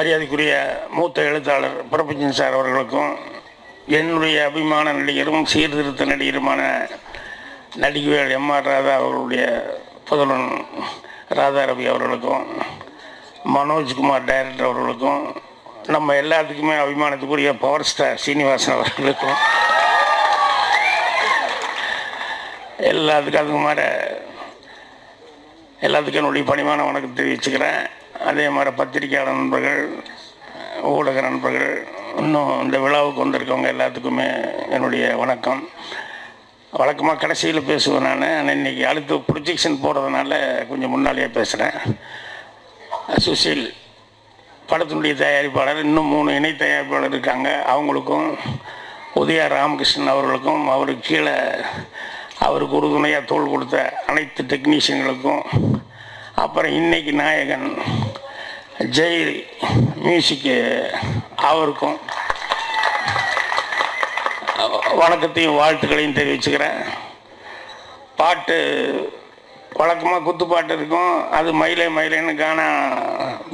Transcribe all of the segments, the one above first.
மரியாதைக்குரிய மூத்த எழுத்தாளர் பிரபஞ்சன் சார் அவர்களுக்கும், என்னுடைய அபிமான நடிகரும் சீர்திருத்த நடிகருமான நடிகவேல் எம்ஆர் ராதா அவர்களுடைய புதல்வன் ராதா ரவி அவர்களுக்கும், மனோஜ்குமார் டைரக்டர் அவர்களுக்கும், நம்ம எல்லாத்துக்குமே அபிமானத்துக்குரிய பவர் ஸ்டார் சீனிவாசன் அவர்களுக்கும், அதுக்கு மாதிரி எல்லாத்துக்கும் என்னுடைய பணிவான வணக்கம் தெரிவிச்சுக்கிறேன். அதே மாதிரி பத்திரிகையாளர் நண்பர்கள், ஊடக நண்பர்கள், இன்னும் இந்த விழாவுக்கு வந்திருக்கவங்க எல்லாத்துக்குமே என்னுடைய வணக்கம். வழக்கமாக கடைசியில் பேசுவேன் நான், ஆனால் இன்றைக்கி அடுத்து ப்ரொஜெக்ஷன் போடுறதுனால கொஞ்சம் முன்னாலேயே பேசுகிறேன். சுஷீல் படத்தினுடைய தயாரிப்பாளர், இன்னும் 3 இணை தயாரிப்பாளர் இருக்காங்க. அவங்களுக்கும், உதயா ராமகிருஷ்ணன் அவர்களுக்கும், அவருக்கு கீழே அவருக்கு உறுதுணையாக தோள் கொடுத்த அனைத்து டெக்னீஷியன்களுக்கும், அப்புறம் இன்னைக்கு நாயகன் ஜெய் மியூசிக்கு அவருக்கும் வணக்கத்தையும் வாழ்த்துக்களையும் தெரிவிச்சுக்கிறேன். பாட்டு வழக்கமாக குத்துப்பாட்டு இருக்கும், அது மயிலே மயிலேன்னு கானா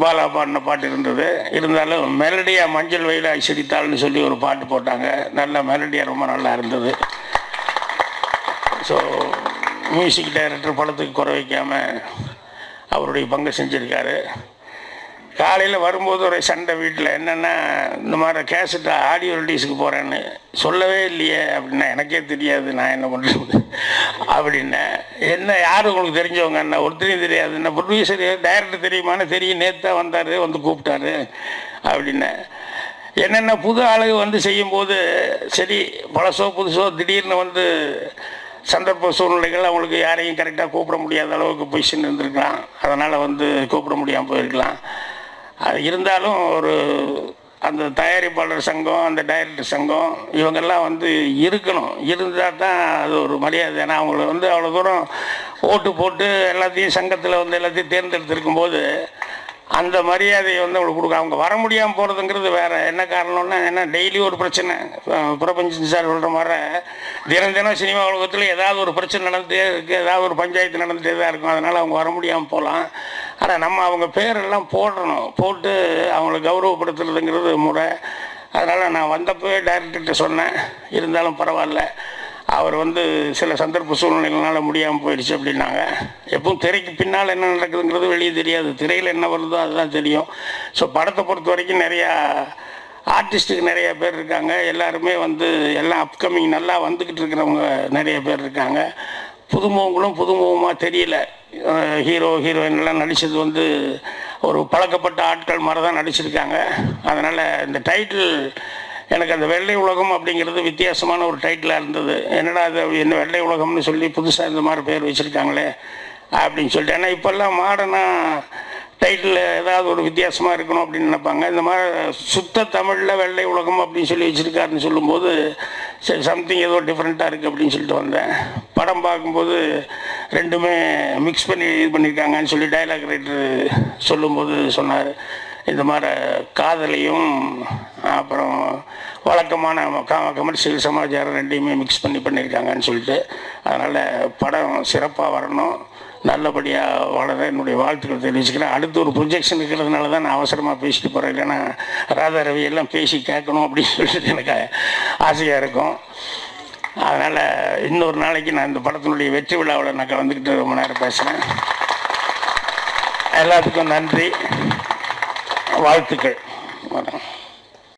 பாலா பாடின பாட்டு இருந்தது. இருந்தாலும் மெலடியாக மஞ்சள் வெயில சிரித்தாள்னு சொல்லி ஒரு பாட்டு போட்டாங்க. நல்ல மெலடியாக ரொம்ப நல்லா இருந்தது. ஸோ மியூசிக் டைரக்டர் படத்துக்கு குறை வைக்காமல் அவருடைய பங்கு செஞ்சுருக்காரு. காலையில் வரும்போது ஒரு சண்டை வீட்டில், என்னென்னா இந்த மாதிரி கேசட்டு ஆடியோ ரிலீஸுக்கு போகிறேன்னு சொல்லவே இல்லையே அப்படின்னா, எனக்கே தெரியாது நான் என்ன பண்ணுறது அப்படின்னேன். என்ன யார் உங்களுக்கு தெரிஞ்சவங்க? என்ன ஒருத்தரையும் தெரியாது. என்ன ப்ரொடியூசர் டைரக்டர் தெரியுமான்னு தெரியும், நேற்று தான் வந்தார், வந்து கூப்பிட்டாரு அப்படின்னேன். என்னென்ன புது ஆளுங்க வந்து செய்யும்போது சரி, பழசோ புதுசோ திடீர்னு வந்து சந்தர்ப்ப சூழ்நிலைகள் அவங்களுக்கு யாரையும் கரெக்டாக கூப்பிட முடியாத அளவுக்கு பொசிஷன் இருந்திருக்கலாம். அதனால் வந்து கூப்பிட முடியாமல் போயிருக்கலாம். அது இருந்தாலும் ஒரு அந்த தயாரிப்பாளர் சங்கம், அந்த டைரக்டர் சங்கம், இவங்கெல்லாம் வந்து இருக்கணும். இருந்தால் தான் அது ஒரு மரியாதை. ஏன்னா அவங்கள வந்து அவ்வளோ தூரம் ஓட்டு போட்டு எல்லாத்தையும் சங்கத்தில் வந்து எல்லாத்தையும் தேர்ந்தெடுத்திருக்கும்போது அந்த மரியாதையை வந்து அவங்களுக்கு கொடுக்க, அவங்க வர முடியாமல் போகிறதுங்கிறது வேறு. என்ன காரணம்னா, ஏன்னா டெய்லி ஒரு பிரச்சனை. பிரபஞ்சன் சார் சொல்கிற மாதிரி தினம் தினம் சினிமா உலகத்தில் ஏதாவது ஒரு பிரச்சனை நடந்துகிட்டே இருக்குது, ஏதாவது ஒரு பஞ்சாயத்து நடந்துகிட்டே தான் இருக்கும். அதனால் அவங்க வர முடியாமல் போகலாம். ஆனால் நம்ம அவங்க பேரெல்லாம் போடணும், போட்டு அவங்கள கௌரவப்படுத்துறதுங்கிறது முறை. அதனால் நான் வந்தப்போவே டைரக்டர்கிட்ட சொன்னேன், இருந்தாலும் பரவாயில்ல, அவர் வந்து சில சந்தர்ப்ப சூழ்நிலைகளால் முடியாமல் போயிடுச்சு அப்படின்னாங்க. எப்பவும் திரைக்கு பின்னால் என்ன நடக்குதுங்கிறது வெளியே தெரியாது, திரையில் என்ன வருதோ அதுதான் தெரியும். ஸோ படத்தை பொறுத்த வரைக்கும் நிறையா ஆர்டிஸ்ட்டுக்கு நிறைய பேர் இருக்காங்க. எல்லாருமே வந்து எல்லாம் அப்கமிங் நல்லா வந்துக்கிட்டு இருக்கிறவங்க நிறைய பேர் இருக்காங்க. புதுமுகங்களும் புதுமுகமாக தெரியல. ஹீரோ ஹீரோயின்லாம் நடித்தது வந்து ஒரு பழக்கப்பட்ட ஆட்கள் மாதிரி தான் நடிச்சிருக்காங்க. அதனால் இந்த டைட்டில் எனக்கு அந்த வெள்ளை உலகம் அப்படிங்கிறது வித்தியாசமான ஒரு டைட்டிலாக இருந்தது. என்னடா அது என்ன வெள்ளை உலகம்னு சொல்லி புதுசாக இந்த மாதிரி பேர் வச்சுருக்காங்களே அப்படின்னு சொல்லிட்டு. ஏன்னா இப்போல்லாம் மாடர்னாக டைட்டில் ஏதாவது ஒரு வித்தியாசமாக இருக்கணும் அப்படின்னு நினைப்பாங்க. இந்த மாதிரி சுத்த தமிழில் வெள்ளை உலகம் அப்படின்னு சொல்லி வச்சுருக்காருன்னு சொல்லும்போது சரி, சம்திங் ஏதோ டிஃப்ரெண்ட்டாக இருக்குது அப்படின்னு சொல்லிட்டு வந்தேன். படம் பார்க்கும்போது ரெண்டுமே மிக்ஸ் பண்ணி இது பண்ணியிருக்காங்கன்னு சொல்லி டைலாக் ரைட்டர் சொல்லும்போது சொன்னார், இந்த மாதிரி காதலையும் அப்புறம் வழக்கமான கமர்ஷியல் சமாச்சாரம் ரெண்டையுமே மிக்ஸ் பண்ணியிருக்காங்கன்னு சொல்லிட்டு. அதனால் படம் சிறப்பாக வரணும், நல்லபடியாக வளர என்னுடைய வாழ்த்துக்கள் தெரிவிச்சுக்கிறேன். அடுத்து ஒரு ப்ரொஜெக்ஷன் இருக்கிறதுனால தான் நான் அவசரமாக பேசிட்டு போகிறேன். இல்லைன்னா ராதா ரவி எல்லாம் பேசி கேட்கணும் அப்படின்னு சொல்லிட்டு எனக்கு ஆசையாக இருக்கும். அதனால் இன்னொரு நாளைக்கு நான் இந்த படத்தினுடைய வெற்றி விழாவில் நான் கலந்துக்கிட்டு ரொம்ப நேரம் பேசுகிறேன். எல்லாத்துக்கும் நன்றி, வாழ்த்துக்கள்.